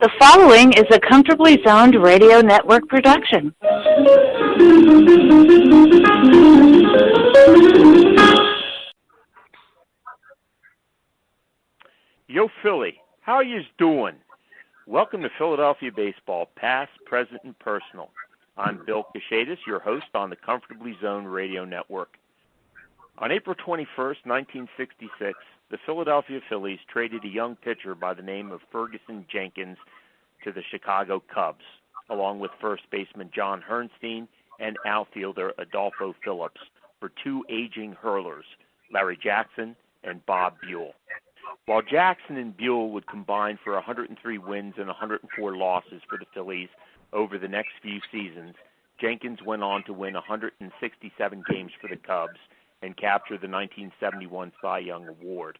The following is a Comfortably Zoned Radio Network production. Yo, Philly, how yous doing? Welcome to Philadelphia Baseball, past, present, and personal. I'm Bill Kashatus, your host on the Comfortably Zoned Radio Network. On April 21st, 1966, the Philadelphia Phillies traded a young pitcher by the name of Fergie Jenkins to the Chicago Cubs, along with first baseman John Hernstein and outfielder Adolfo Phillips, for two aging hurlers, Larry Jackson and Bob Buell. While Jackson and Buell would combine for 103 wins and 104 losses for the Phillies over the next few seasons, Jenkins went on to win 167 games for the Cubs and capture the 1971 Cy Young Award.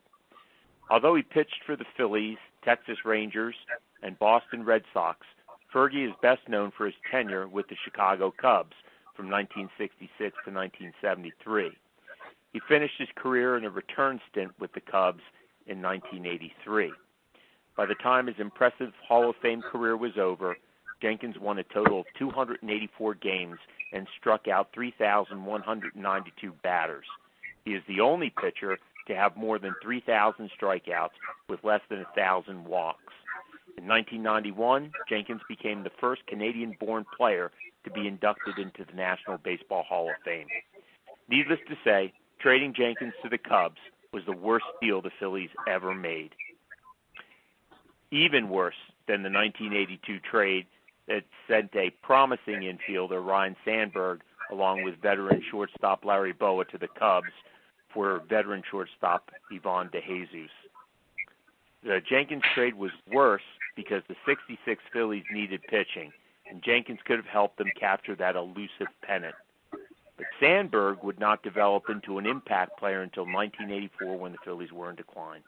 Although he pitched for the Phillies, Texas Rangers, and Boston Red Sox, Fergie is best known for his tenure with the Chicago Cubs from 1966 to 1973. He finished his career in a return stint with the Cubs in 1983. By the time his impressive Hall of Fame career was over, Jenkins won a total of 284 games and struck out 3,192 batters. He is the only pitcher to have more than 3,000 strikeouts with less than 1,000 walks. In 1991, Jenkins became the first Canadian-born player to be inducted into the National Baseball Hall of Fame. Needless to say, trading Jenkins to the Cubs was the worst deal the Phillies ever made. Even worse than the 1982 trade that sent a promising infielder, Ryne Sandberg, along with veteran shortstop Larry Bowa to the Cubs for veteran shortstop Ivan DeJesus. The Jenkins trade was worse because the 66 Phillies needed pitching, and Jenkins could have helped them capture that elusive pennant. But Sandberg would not develop into an impact player until 1984 when the Phillies were in decline.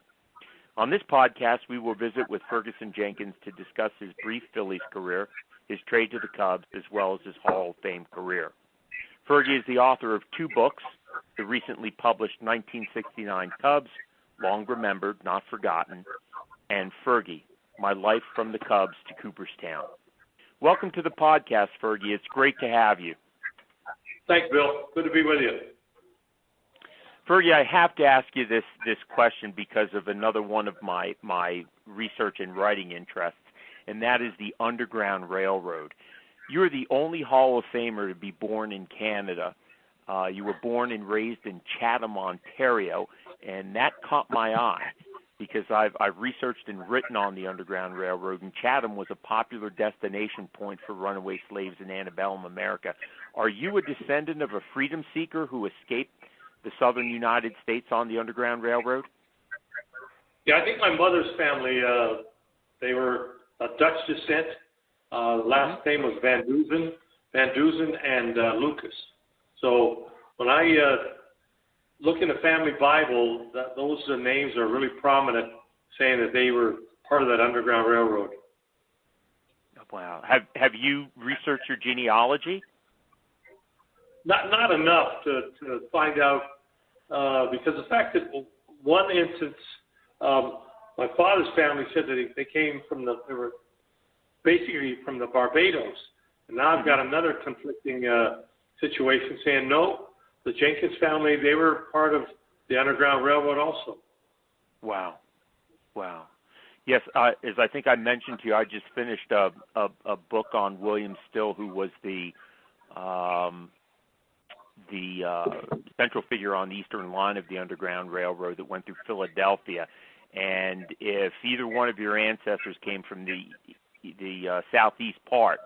On this podcast, we will visit with Fergie Jenkins to discuss his brief Phillies career, his trade to the Cubs, as well as his Hall of Fame career. Fergie is the author of two books, the recently published 1969 Cubs, Long Remembered, Not Forgotten, and Fergie, My Life from the Cubs to Cooperstown. Welcome to the podcast, Fergie. It's great to have you. Thanks, Bill. Good to be with you. Fergie, I have to ask you this question because of another one of my research and writing interests, and that is the Underground Railroad. You're the only Hall of Famer to be born in Canada. You were born and raised in Chatham, Ontario, and that caught my eye because I've researched and written on the Underground Railroad, and Chatham was a popular destination point for runaway slaves in antebellum America. Are you a descendant of a freedom seeker who escaped the southern United States on the Underground Railroad? Yeah, I think my mother's family, they were a Dutch descent. Last name was Van Duzen and Lucas. So when I look in the family Bible, those names are really prominent, saying that they were part of that Underground Railroad. Wow. Have you researched your genealogy? Not enough to find out, because the fact that one instance, my father's family said that they came from they were basically from the Barbados, and now I've got another conflicting situation saying no, the Jenkins family, they were part of the Underground Railroad also. Wow. Yes, as I think I mentioned to you, I just finished a book on William Still, who was the central figure on the eastern line of the Underground Railroad that went through Philadelphia. And if either one of your ancestors came from the southeast part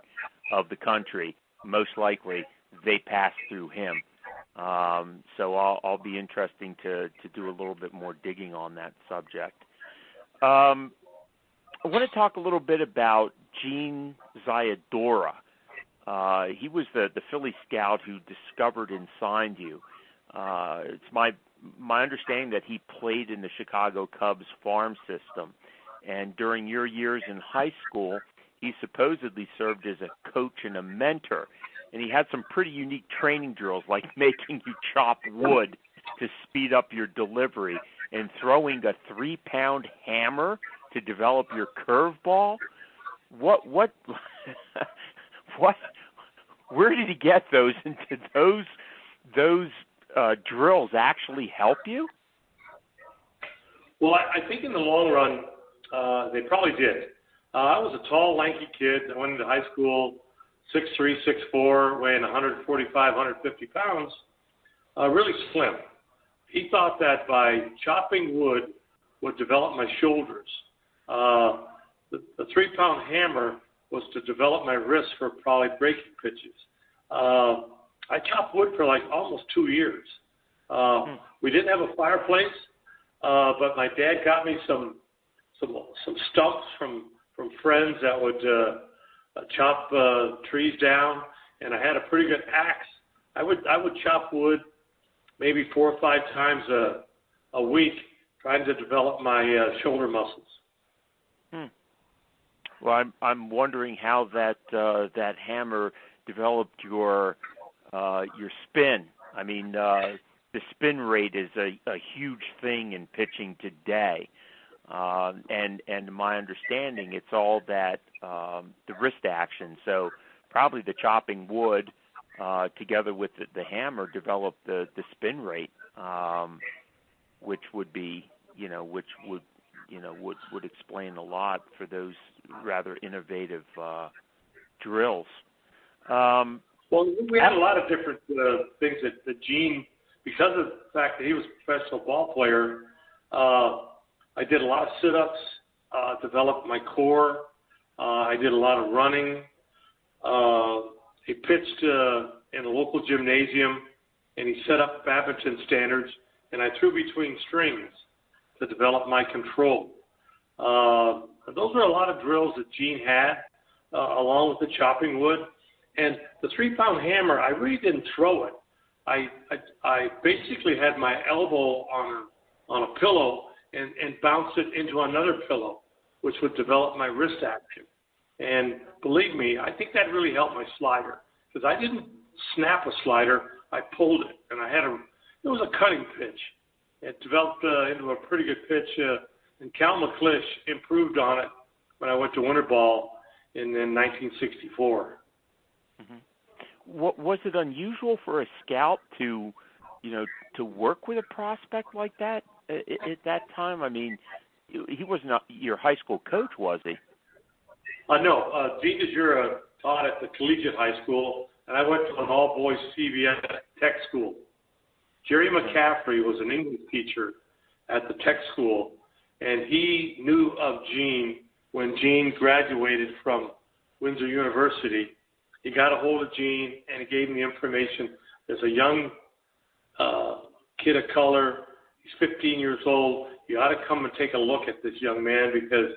of the country, most likely they passed through him. So I'll be interesting to do a little bit more digging on that subject. I want to talk a little bit about Gene Zayadora. He was the Philly scout who discovered and signed you. It's my understanding that he played in the Chicago Cubs farm system, and during your years in high school, he supposedly served as a coach and a mentor, and he had some pretty unique training drills, like making you chop wood to speed up your delivery and throwing a 3-pound hammer to develop your curveball. what what where did he get those? And did those drills actually help you? Well, I think in the long run, they probably did. I was a tall, lanky kid. I went into high school 6'3", 6'4", weighing 145, 150 pounds, really slim. He thought that by chopping wood would develop my shoulders. The 3-pound hammer was to develop my wrist for probably breaking pitches. I chopped wood for like almost 2 years. We didn't have a fireplace, but my dad got me some stumps from friends that would chop trees down, and I had a pretty good axe. I would chop wood maybe 4 or 5 times a week, trying to develop my shoulder muscles. Well, I'm wondering how that hammer developed your spin. I mean, the spin rate is a huge thing in pitching today, and my understanding, it's all that the wrist action. So probably the chopping wood together with the hammer developed the spin rate, which would be would explain a lot for those rather innovative drills. Well, we had a lot of different things that Gene, because of the fact that he was a professional ball player, I did a lot of sit-ups, developed my core. I did a lot of running. He pitched in a local gymnasium, and he set up badminton standards, and I threw between strings to develop my control. Those were a lot of drills that Gene had, along with the chopping wood. And the 3-pound hammer, I really didn't throw it. I basically had my elbow on a pillow and bounced it into another pillow, which would develop my wrist action. And believe me, I think that really helped my slider, because I didn't snap a slider, I pulled it, and it was a cutting pitch. It developed into a pretty good pitch, and Cal McClish improved on it when I went to winter ball in 1964. Was it unusual for a scout to work with a prospect like that at that time? I mean, he was not your high school coach, was he? No. Gene DeJura taught at the collegiate high school, and I went to an all-boys CBS tech school. Jerry McCaffrey was an English teacher at the tech school, and he knew of Gene when Gene graduated from Windsor University. He got a hold of Gene, and he gave him the information. There's a young kid of color. He's 15 years old. You ought to come and take a look at this young man, because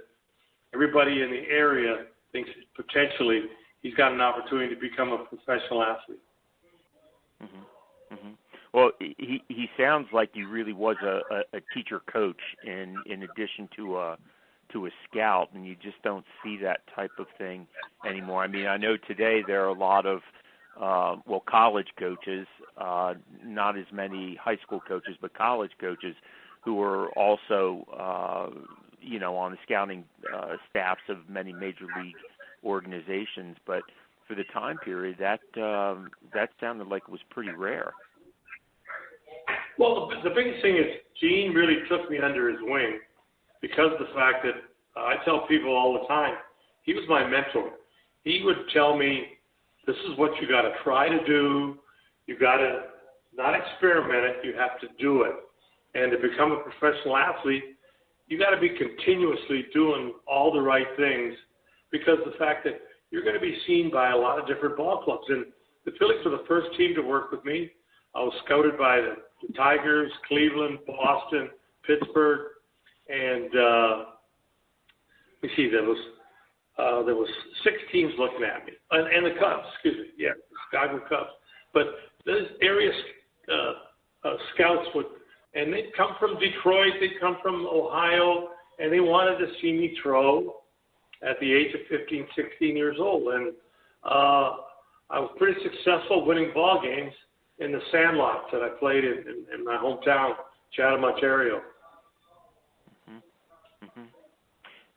everybody in the area thinks potentially he's got an opportunity to become a professional athlete. Well, he sounds like he really was a teacher coach in addition to a scout, and you just don't see that type of thing anymore. I mean, I know today there are a lot of college coaches, not as many high school coaches, but college coaches who are also on the scouting staffs of many major league organizations. But for the time period, that sounded like it was pretty rare. Well, the biggest thing is Gene really took me under his wing, because of the fact that I tell people all the time, he was my mentor. He would tell me, this is what you got to try to do. You got to not experiment it, you have to do it. And to become a professional athlete, you got to be continuously doing all the right things, because the fact that you're going to be seen by a lot of different ball clubs. And the Phillies were the first team to work with me. I was scouted by the Tigers, Cleveland, Boston, Pittsburgh, and let me see, there was 6 teams looking at me, and the Cubs, the Chicago Cubs. But those area scouts and they'd come from Detroit, they'd come from Ohio, and they wanted to see me throw at the age of 15, 16 years old. And I was pretty successful winning ball games in the sandlots that I played in my hometown, Chatham, Ontario.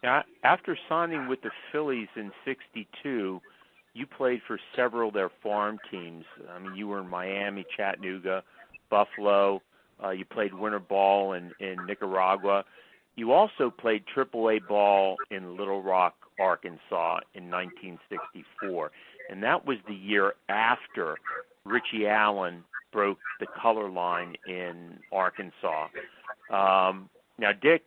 Now, after signing with the Phillies in '62, you played for several of their farm teams. I mean, you were in Miami, Chattanooga, Buffalo. You played winter ball in Nicaragua. You also played AAA ball in Little Rock, Arkansas in 1964. And that was the year after Richie Allen broke the color line in Arkansas. Now, Dick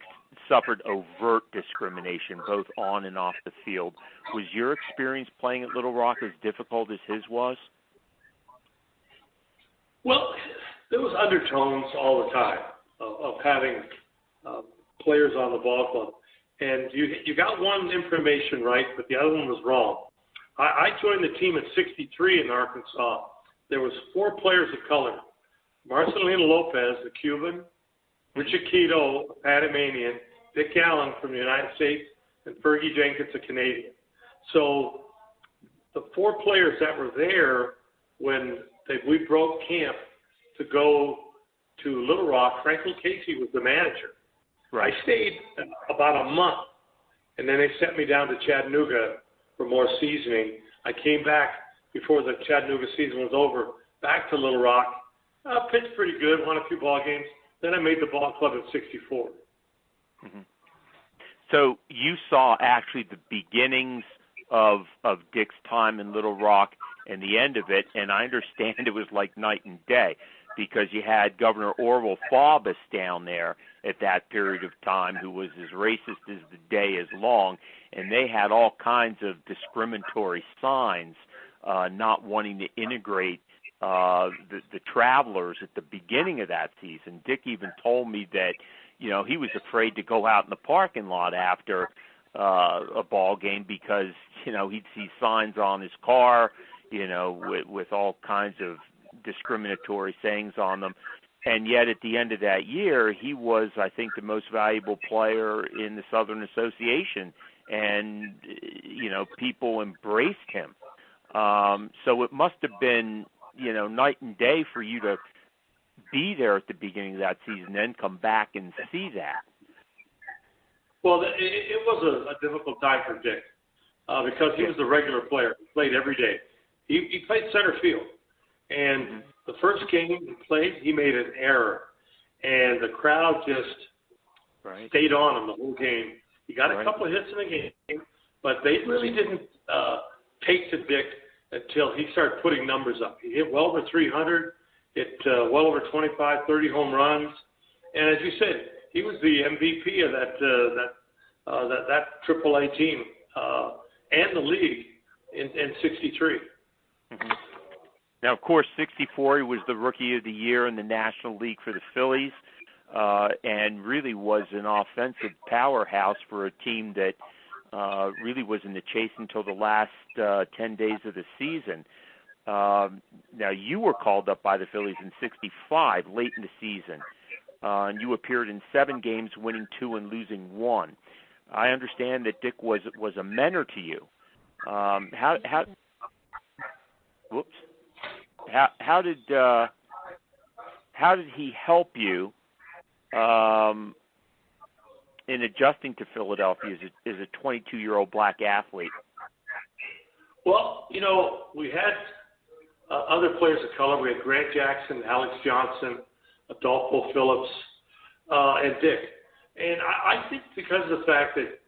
suffered overt discrimination both on and off the field. Was your experience playing at Little Rock as difficult as his was? Well, there was undertones all the time of having players on the ball club. And you got one information right, but the other one was wrong. I joined the team in '63 in Arkansas. There was 4 players of color: Marcelino Lopez, the Cuban, Richard Keto, a Panamanian, Dick Allen from the United States, and Fergie Jenkins, a Canadian. So the 4 players that were there when we broke camp to go to Little Rock, Franklin Casey was the manager. Right. I stayed about a month, and then they sent me down to Chattanooga for more seasoning. I came back before the Chattanooga season was over, back to Little Rock, pitched pretty good, won a few ball games. Then I made the ball club in '64. Mm-hmm. So you saw actually the beginnings of Dick's time in Little Rock and the end of it, and I understand it was like night and day because you had Governor Orville Faubus down there at that period of time who was as racist as the day is long, and they had all kinds of discriminatory signs not wanting to integrate the travelers at the beginning of that season. Dick even told me that, you know, he was afraid to go out in the parking lot after a ball game because, you know, he'd see signs on his car, you know, with all kinds of discriminatory sayings on them. And yet at the end of that year, he was, I think, the most valuable player in the Southern Association. And, you know, people embraced him. So it must have been, you know, night and day for you to be there at the beginning of that season, then come back and see that. Well, it was a difficult time for Dick because he was a regular player. He played every day. He played center field. And the first game he played, he made an error. And the crowd just stayed on him the whole game. He got a couple of hits in the game, but they really didn't take to Dick until he started putting numbers up. He hit well over 300, hit well over 25, 30 home runs. And as you said, he was the MVP of that AAA team and the league in '63. Mm-hmm. Now, of course, '64 he was the Rookie of the Year in the National League for the Phillies, and really was an offensive powerhouse for a team that really was in the chase until the last 10 days of the season. Now, you were called up by the Phillies in '65, late in the season, and you appeared in 7 games, winning 2 and losing 1. I understand that Dick was a mentor to you. How did he help you in adjusting to Philadelphia as a 22-year-old black athlete? Well, you know, we had other players of color. We had Grant Jackson, Alex Johnson, Adolfo Phillips, and Dick. And I think because of the fact that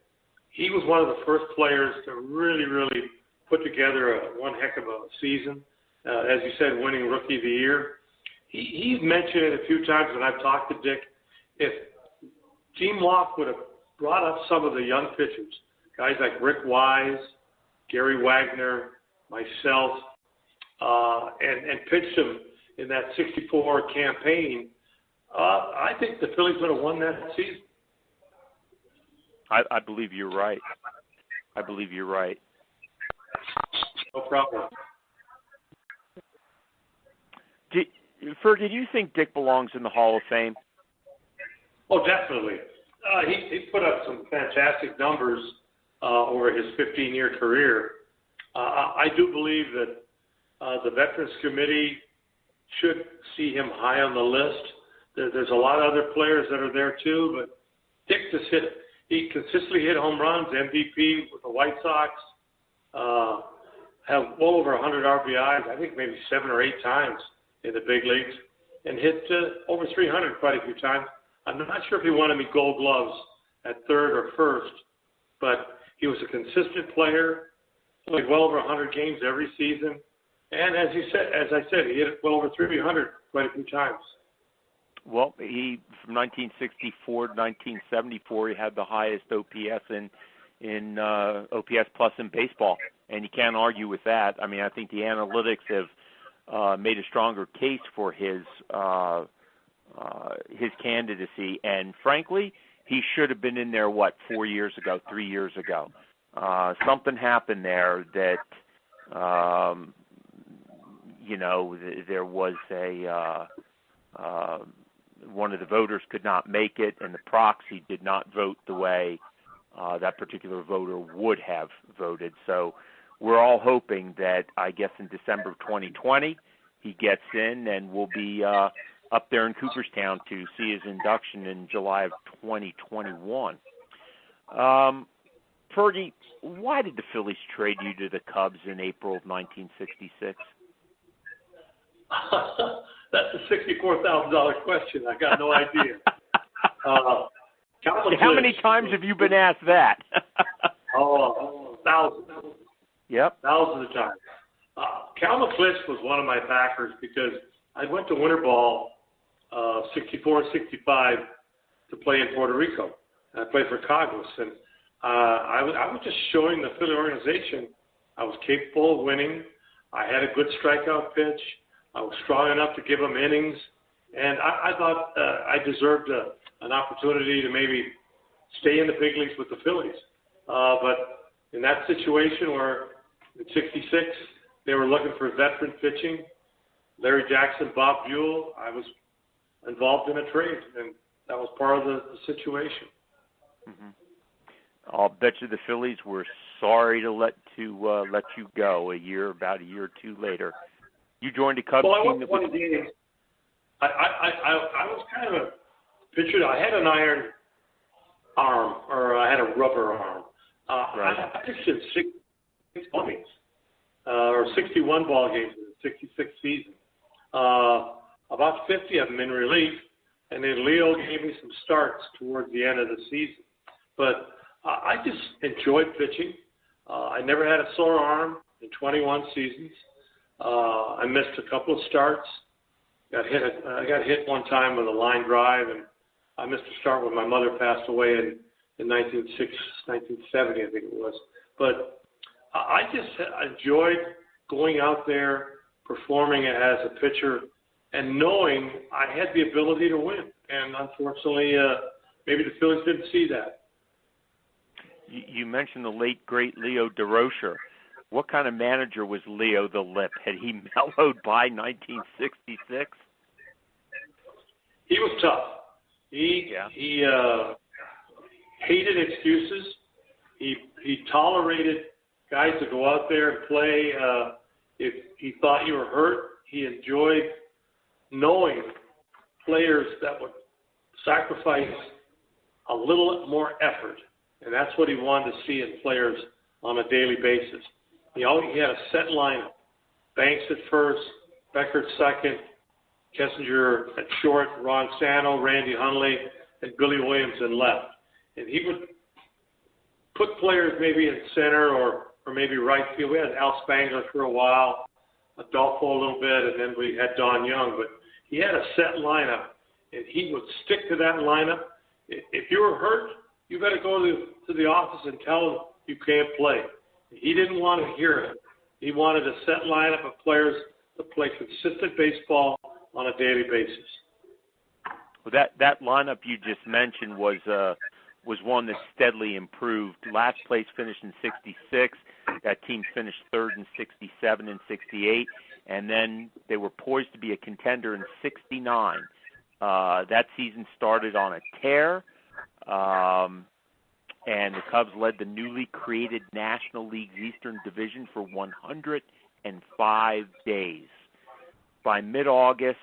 he was one of the first players to really, really put together one heck of a season, as you said, winning Rookie of the Year. He's mentioned it a few times when I've talked to Dick. If Gene Lock would have brought up some of the young pitchers, guys like Rick Wise, Gary Wagner, myself, and pitched them in that '64 campaign, I think the Phillies would have won that season. I believe you're right. No problem. Fergie, do you think Dick belongs in the Hall of Fame? Oh, definitely. He put up some fantastic numbers over his 15-year career. I do believe that the Veterans Committee should see him high on the list. There's a lot of other players that are there too, but Dick just he consistently hit home runs, MVP with the White Sox, have well over 100 RBIs, I think maybe 7 or 8 times in the big leagues, and hit over 300 quite a few times. I'm not sure if he won any Gold Gloves at third or first, but he was a consistent player, played well over 100 games every season, and as I said, he hit well over 300 quite a few times. Well, he from 1964 to 1974, he had the highest OPS in OPS plus in baseball, and you can't argue with that. I mean, I think the analytics have made a stronger case for his candidacy, and frankly, he should have been in there, 3 years ago. Something happened there that, there was one of the voters could not make it, and the proxy did not vote the way that particular voter would have voted. So we're all hoping that, I guess, in December of 2020, he gets in and will be up there in Cooperstown to see his induction in July of 2021. Fergie, why did the Phillies trade you to the Cubs in April of 1966? That's a $64,000 question. I got no idea. How many times have you been asked that? Thousands. Yep. Thousands of times. Cal McClish was one of my backers because I went to Winter Ball 64, 65 to play in Puerto Rico. And I played for Cagos. And I was just showing the Philly organization I was capable of winning. I had a good strikeout pitch. I was strong enough to give them innings. And I thought I deserved an opportunity to maybe stay in the big leagues with the Phillies. But in that situation where in 66 they were looking for veteran pitching, Larry Jackson, Bob Buell, I was involved in a trade, and that was part of the situation. Mm-hmm. I'll bet you the Phillies were sorry to let you go about a year or two later. You joined a Cubs team. I won games. I was kind of a pitcher. I had an iron arm, or I had a rubber arm. Right. I pitched in 6 ball games, or 61 ball games in the 66 season. About 50 of them in relief, and then Leo gave me some starts towards the end of the season. But I just enjoyed pitching. I never had a sore arm in 21 seasons. I missed a couple of starts. I got hit one time with a line drive, and I missed a start when my mother passed away in 1970, I think it was. But I just enjoyed going out there, performing as a pitcher, and knowing I had the ability to win. And unfortunately, maybe the Phillies didn't see that. You mentioned the late, great Leo DeRocher. What kind of manager was Leo the Lip? Had he mellowed by 1966? He was tough. He hated excuses. He tolerated guys to go out there and play. If he thought you were hurt, he enjoyed knowing players that would sacrifice a little more effort. And that's what he wanted to see in players on a daily basis. He had a set lineup. Banks at first, Becker at second, Kessinger at short, Ron Santo, Randy Hundley, and Billy Williams in left. And he would put players maybe in center or maybe right field. We had Al Spangler for a while, Adolfo a little bit, and then we had Don Young. But he had a set lineup, and he would stick to that lineup. If you were hurt, you better go to the office and tell him you can't play. He didn't want to hear it. He wanted a set lineup of players to play consistent baseball on a daily basis. Well, that lineup you just mentioned was one that steadily improved. Last place finished in 66. That team finished third in 67 and 68, and then they were poised to be a contender in 69. That season started on a tear. And the Cubs led the newly created National League's Eastern Division for 105 days. By mid-August,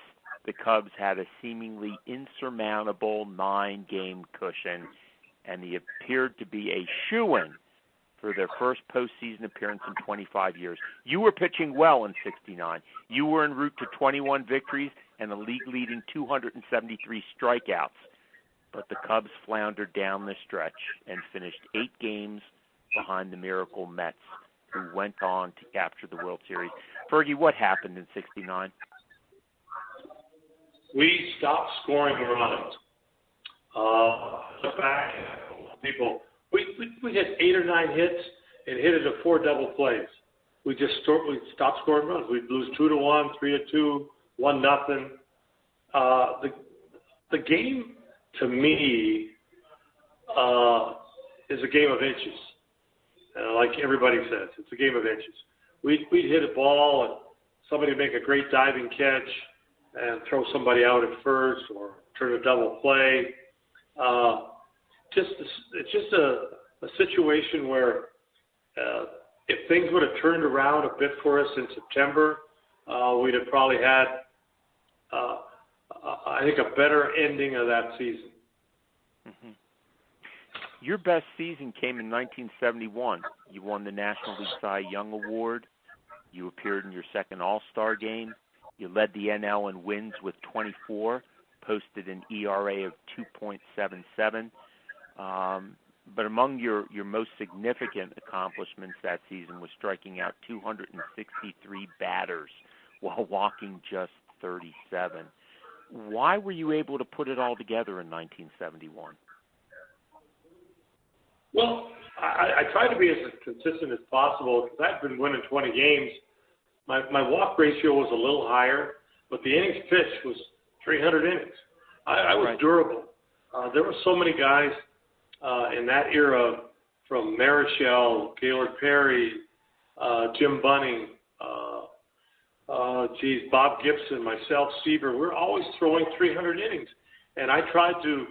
the Cubs had a seemingly insurmountable 9-game cushion, and they appeared to be a shoo-in for their first postseason appearance in 25 years. You were pitching well in '69. You were en route to 21 victories and the league-leading 273 strikeouts. But the Cubs floundered down the stretch and finished 8 games behind the Miracle Mets, who went on to capture the World Series. Fergie, what happened in '69? We stopped scoring runs. Look back, people. We hit 8 or 9 hits and hit it to 4 double plays. We stopped scoring runs. We'd lose 2-1, 3-2, 1-0. The game to me is a game of inches. Like everybody says, it's a game of inches. We'd hit a ball and somebody would make a great diving catch and throw somebody out at first or turn a double play. It's just a situation where if things would have turned around a bit for us in September, we'd have probably had, I think, a better ending of that season. Mm-hmm. Your best season came in 1971. You won the National League Cy Young Award. You appeared in your second All-Star game. You led the NL in wins with 24, posted an ERA of 2.77. But among your most significant accomplishments that season was striking out 263 batters while walking just 37. Why were you able to put it all together in 1971? Well, I tried to be as consistent as possible because I've been winning 20 games. My walk ratio was a little higher, but the innings pitched was 300 innings. I was durable. There were so many guys in that era, from Marichal, Gaylord Perry, Jim Bunning, Bob Gibson, myself, Seaver. We're always throwing 300 innings, and I tried to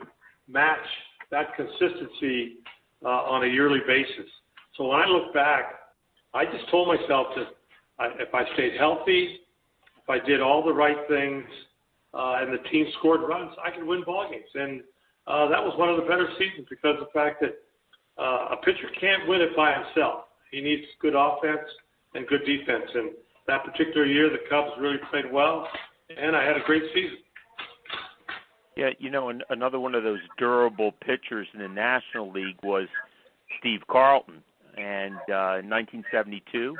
match that consistency on a yearly basis. So when I look back, I just told myself that if I stayed healthy, if I did all the right things, and the team scored runs, I could win ball games. And that was one of the better seasons because of the fact that a pitcher can't win it by himself. He needs good offense and good defense. And that particular year, the Cubs really played well, and I had a great season. Yeah, another one of those durable pitchers in the National League was Steve Carlton. And in 1972,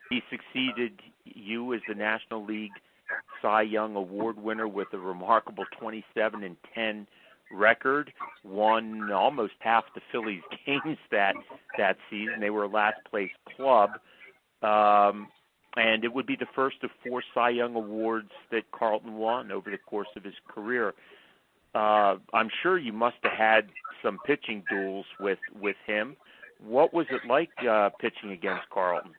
he succeeded you as the National League Cy Young Award winner with a remarkable 27-10 record. Won almost half the Phillies games that season. They were a last-place club. And it would be the first of 4 Cy Young Awards that Carlton won over the course of his career. I'm sure you must have had some pitching duels with him. What was it like pitching against Carlton?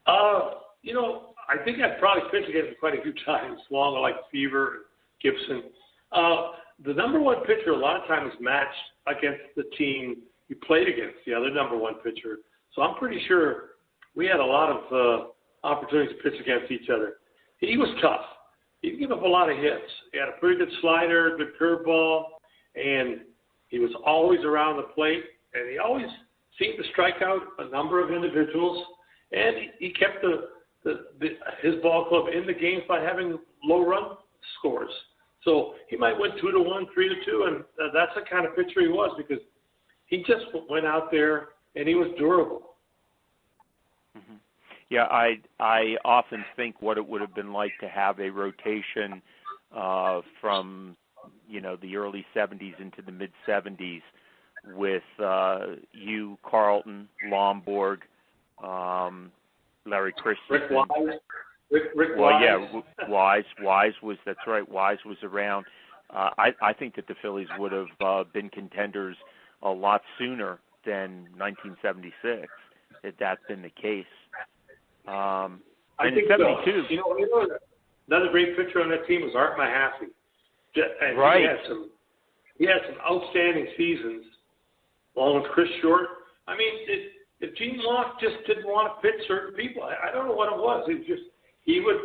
I think I've probably pitched against him quite a few times, along with like Seaver, Gibson. The number one pitcher a lot of times matched against the team you played against, the other number one pitcher. So I'm pretty sure we had a lot of opportunities to pitch against each other. He was tough. He gave up a lot of hits. He had a pretty good slider, good curveball, and he was always around the plate, and he always seemed to strike out a number of individuals, and he kept his ball club in the games by having low run scores. So he might win 2-1, 3-2, and that's the kind of pitcher he was because he just went out there and he was durable. Mm-hmm. Yeah, I often think what it would have been like to have a rotation from the early 70s into the mid 70s with you, Carlton, Lomborg, Larry Christensen. Rick Wise. Yeah, Wise was, that's right, Wise was around. I think that the Phillies would have been contenders a lot sooner than 1976, had that been the case. I and think in 72. So. Another great pitcher on that team was Art Mahaffey. And right. He had some outstanding seasons, along with Chris Short. I mean, if Gene Locke just didn't want to pitch certain people, I don't know what it was. He would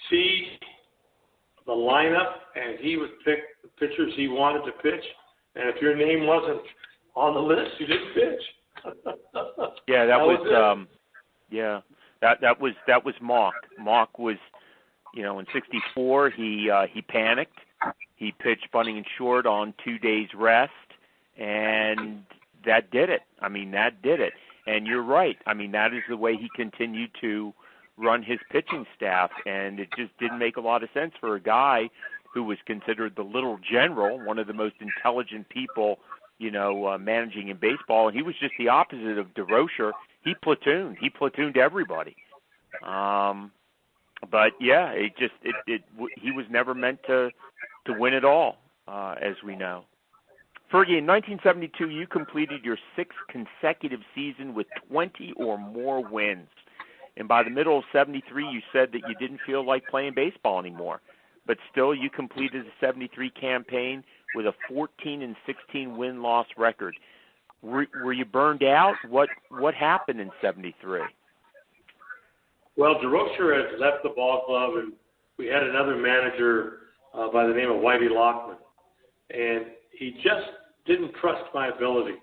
see the lineup and he would pick the pitchers he wanted to pitch. and if your name wasn't on the list, you didn't pitch. Yeah, that was that was Mock. Mock was, in '64 he panicked. He pitched bunting and short on 2 days rest, and that did it. That did it. And you're right. That is the way he continued to run his pitching staff, and it just didn't make a lot of sense for a guy who was considered the little general, one of the most intelligent people, managing in baseball. And he was just the opposite of DeRocher. He platooned everybody. But yeah, he was never meant to win it all, as we know. Fergie, in 1972, you completed your 6th consecutive season with 20 or more wins. And by the middle of 73, you said that you didn't feel like playing baseball anymore. But still, you completed the 73 campaign with a 14-16 win-loss record. Were you burned out? What happened in 73? Well, DeRocher had left the ball club, and we had another manager by the name of Whitey Lockman. And he just didn't trust my ability.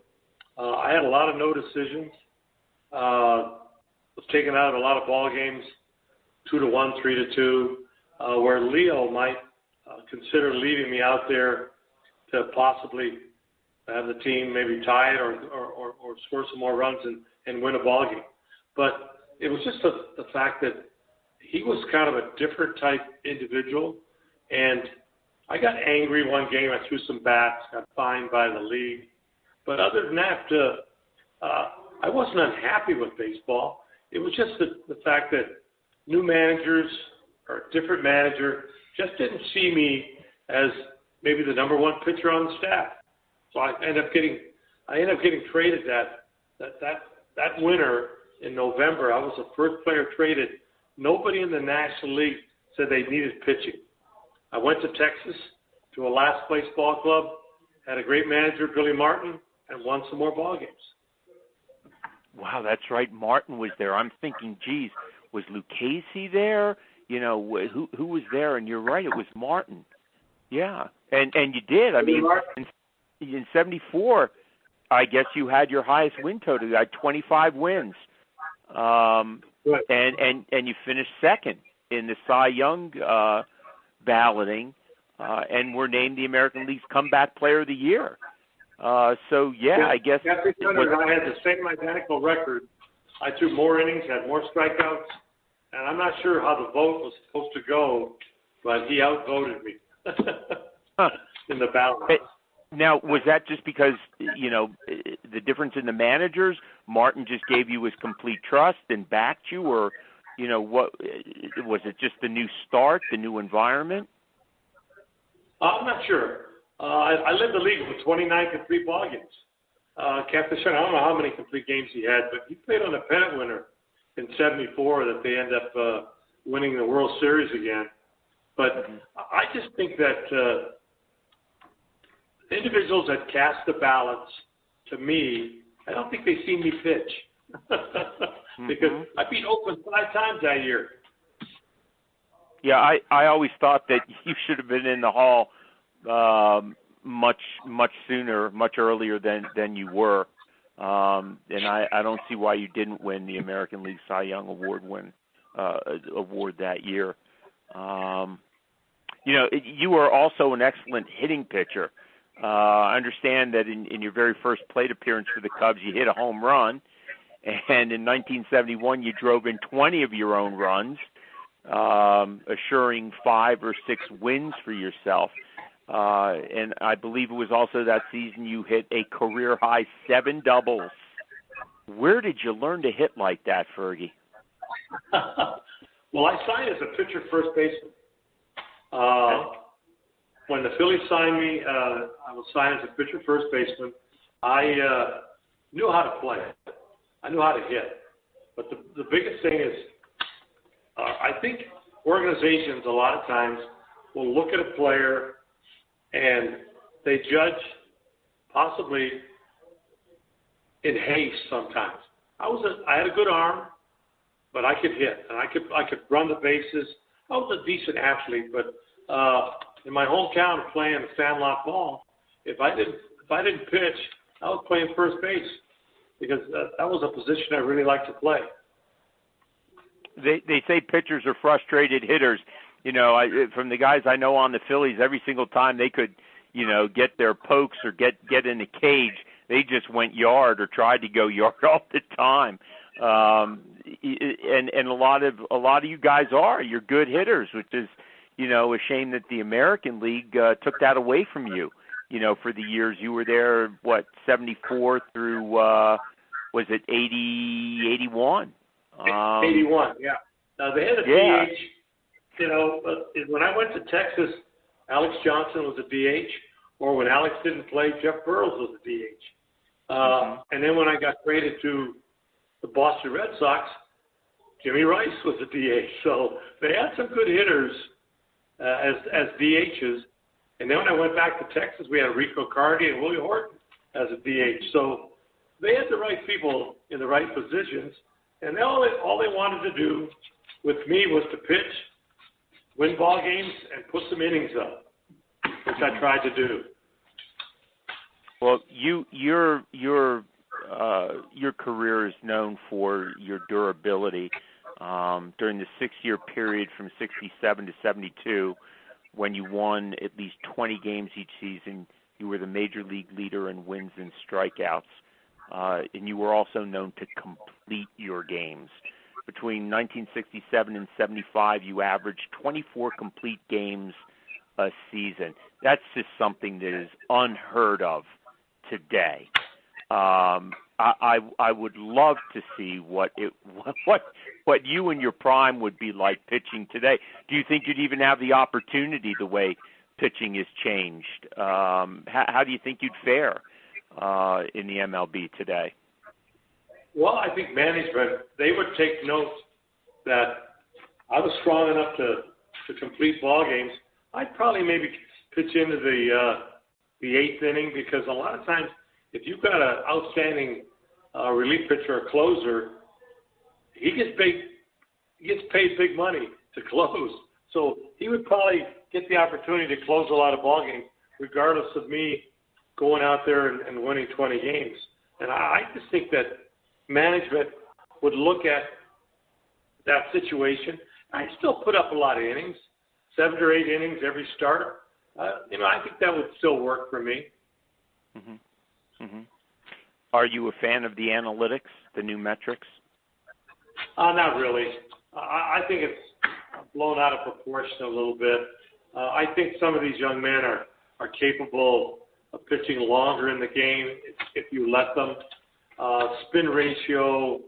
I had a lot of no decisions. Was taken out of a lot of ball games, 2-1, 3-2, where Leo might consider leaving me out there to possibly have the team maybe tie it or score some more runs and win a ball game. But it was just the fact that he was kind of a different type individual, and I got angry one game. I threw some bats, got fined by the league. But other than that, I wasn't unhappy with baseball. It was just the fact that new managers or a different manager just didn't see me as maybe the number one pitcher on the staff. So I ended up getting traded that winter in November. I was the first player traded. Nobody in the National League said they needed pitching. I went to Texas to a last place ball club, had a great manager, Billy Martin, and won some more ball games. Wow, that's right. Martin was there. I'm thinking, geez, was Lucchese there? Who was there? And you're right, it was Martin. Yeah, and you did. In '74, I guess you had your highest win total. You had 25 wins, right. and you finished second in the Cy Young balloting, and were named the American League's Comeback Player of the Year. So yeah, I guess I had the same identical record. I threw more innings, had more strikeouts, and I'm not sure how the vote was supposed to go, but he outvoted me in the ballot. Now, was that just because, the difference in the managers? Martin just gave you his complete trust and backed you, or, what was it? Just the new start, the new environment? I'm not sure. I led the league with 29 complete ball games. Kashatus, I don't know how many complete games he had, but he played on a pennant winner in '74 that they end up winning the World Series again. But I just think that individuals that cast the ballots, to me, I don't think they see me pitch. Because I beat Oakland 5 times that year. Yeah, I always thought that you should have been in the Hall much sooner, much earlier than you were. And I don't see why you didn't win the American League Cy Young award that year. You were also an excellent hitting pitcher. I understand that in your very first plate appearance for the Cubs, you hit a home run, and in 1971 you drove in 20 of your own runs, assuring 5 or 6 wins for yourself. And I believe it was also that season you hit a career-high 7 doubles. Where did you learn to hit like that, Fergie? Well, I signed as a pitcher first baseman. When the Phillies signed me, I was signed as a pitcher first baseman. I knew how to play. I knew how to hit. But the biggest thing is, I think organizations a lot of times will look at a player and they judge possibly in haste sometimes. I had a good arm, but I could hit and I could run the bases. I was a decent athlete, but in my hometown playing sandlot ball, if I didn't if I didn't pitch, I was playing first base because that was a position I really liked to play. They say pitchers are frustrated hitters. You know, from the guys I know on the Phillies, every single time they could, you know, get their pokes or get in the cage, they just went yard or tried to go yard all the time. And a lot of you guys you're good hitters, which is, you know, a shame that the American League took that away from you. You know, for the years you were there, 74 through was it 80, 81? 81, yeah. Now they had a DH. You know, when I went to Texas, Alex Johnson was a DH, or when Alex didn't play, Jeff Burroughs was a DH. And then when I got traded to the Boston Red Sox, Jimmy Rice was a DH. So they had some good hitters as DHs. And then when I went back to Texas, we had Rico Cardi and Willie Horton as a DH. So they had the right people in the right positions. And all they wanted to do with me was to pitch, win ball games, and put some innings up, which I tried to do. Well, your career is known for your durability. During the 6-year period from 67 to 72, when you won at least 20 games each season, you were the major league leader in wins and strikeouts. And you were also known to complete your games. Between 1967 and 75, you averaged 24 complete games a season. That's just something that is unheard of today. I would love to see what you in your prime would be like pitching today. Do you think you'd even have the opportunity the way pitching has changed? How do you think you'd fare in the MLB today? Well, I think management, they would take note that I was strong enough to complete ball games. I'd probably maybe pitch into the eighth inning, because a lot of times if you've got an outstanding relief pitcher or closer, he gets paid big money to close. So he would probably get the opportunity to close a lot of ball games, regardless of me going out there and winning 20 games. And I just think that management would look at that situation. I still put up a lot of innings, 7 or 8 innings every start. I think that would still work for me. Mm-hmm. Mm-hmm. Are you a fan of the analytics, the new metrics? Not really. I think it's blown out of proportion a little bit. I think some of these young men are capable of pitching longer in the game if you let them. Spin ratio,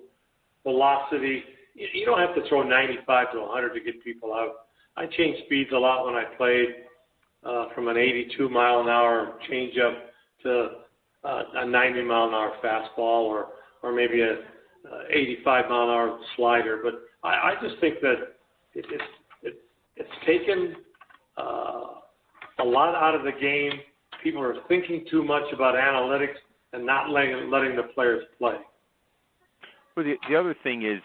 velocity. You don't have to throw 95 to 100 to get people out. I changed speeds a lot when I played, from an 82 mile an hour changeup to a 90 mile an hour fastball, or maybe a 85 mile an hour slider. But I just think that it's taken a lot out of the game. People are thinking too much about analytics and not letting the players play. Well, the other thing is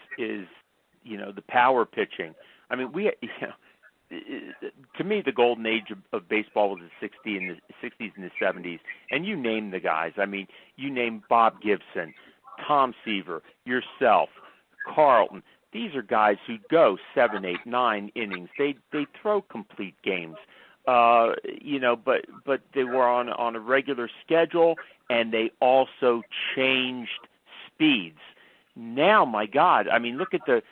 the power pitching. I mean, to me, the golden age of baseball was the 60s and the 70s, and you name the guys. I mean, you name Bob Gibson, Tom Seaver, yourself, Carlton. These are guys who go 7, 8, 9 innings. They throw complete games. But they were on a regular schedule, and they also changed speeds. Now, my God, I mean, look at the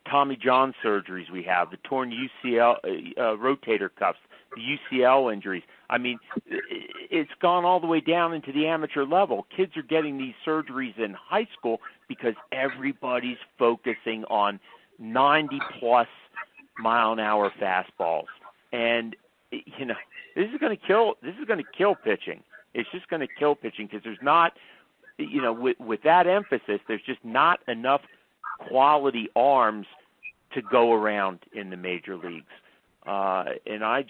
Tommy John surgeries we have, the torn UCL rotator cuffs, the UCL injuries. I mean, it's gone all the way down into the amateur level. Kids are getting these surgeries in high school because everybody's focusing on 90-plus mile-an-hour fastballs. And this is going to kill pitching. It's just going to kill pitching because there's not, with that emphasis, there's just not enough quality arms to go around in the major leagues. And I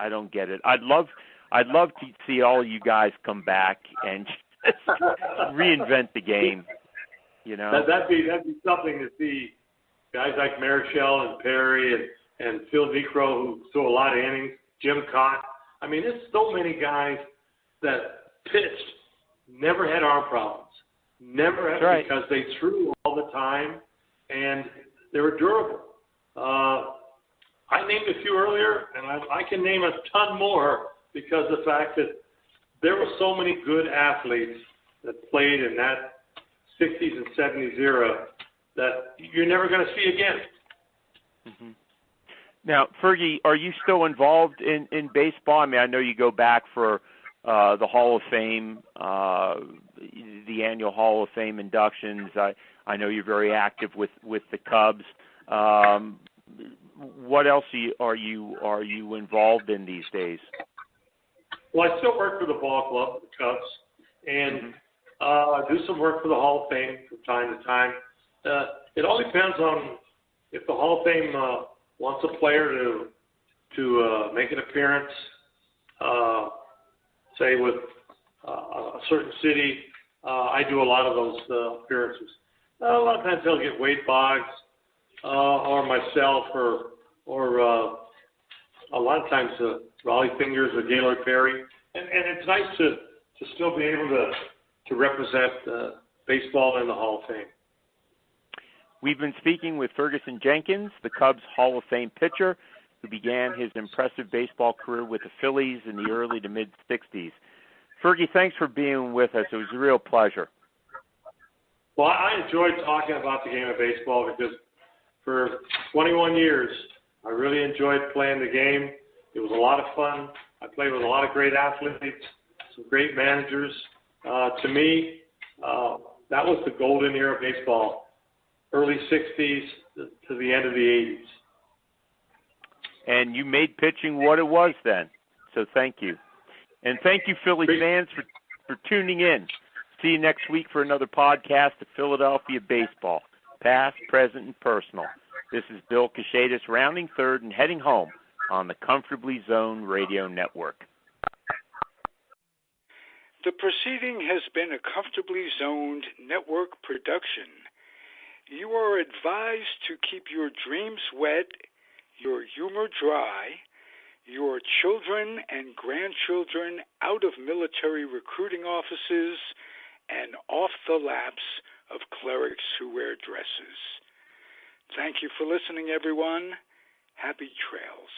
don't get it. I'd love to see all you guys come back and just reinvent the game. That'd be something to see. Guys like Marichal and Perry and Phil Necro, who throw a lot of innings, Jim Cott. I mean, there's so many guys that pitched never had arm problems. Never had, right. Because they threw all the time and they were durable. I named a few earlier, and I can name a ton more because of the fact that there were so many good athletes that played in that 60s and 70s era that you're never going to see again. Mm-hmm. Now, Fergie, are you still involved in baseball? I mean, I know you go back for the Hall of Fame, the annual Hall of Fame inductions. I know you're very active with the Cubs. What else are you involved in these days? Well, I still work for the ball club, the Cubs, and I do some work for the Hall of Fame from time to time. It all depends on if the Hall of Fame wants a player to make an appearance, say with a certain city. I do a lot of those appearances. A lot of times they'll get Wade Boggs or myself, or a lot of times Raleigh Fingers or Gaylord Perry, and it's nice to still be able to represent baseball in the Hall of Fame. We've been speaking with Fergie Jenkins, the Cubs Hall of Fame pitcher, who began his impressive baseball career with the Phillies in the early to mid-'60s. Fergie, thanks for being with us. It was a real pleasure. Well, I enjoyed talking about the game of baseball because for 21 years, I really enjoyed playing the game. It was a lot of fun. I played with a lot of great athletes, some great managers. To me, that was the golden era of baseball, early 60s to the end of the 80s. And you made pitching what it was then, so thank you. And thank you, Philly fans, for tuning in. See you next week for another podcast of Philadelphia Baseball, past, present, and personal. This is Bill Kashatus, rounding third and heading home on the Comfortably Zoned Radio Network. The proceeding has been a Comfortably Zoned Network production. You are advised to keep your dreams wet, your humor dry, your children and grandchildren out of military recruiting offices and off the laps of clerics who wear dresses. Thank you for listening, everyone. Happy trails.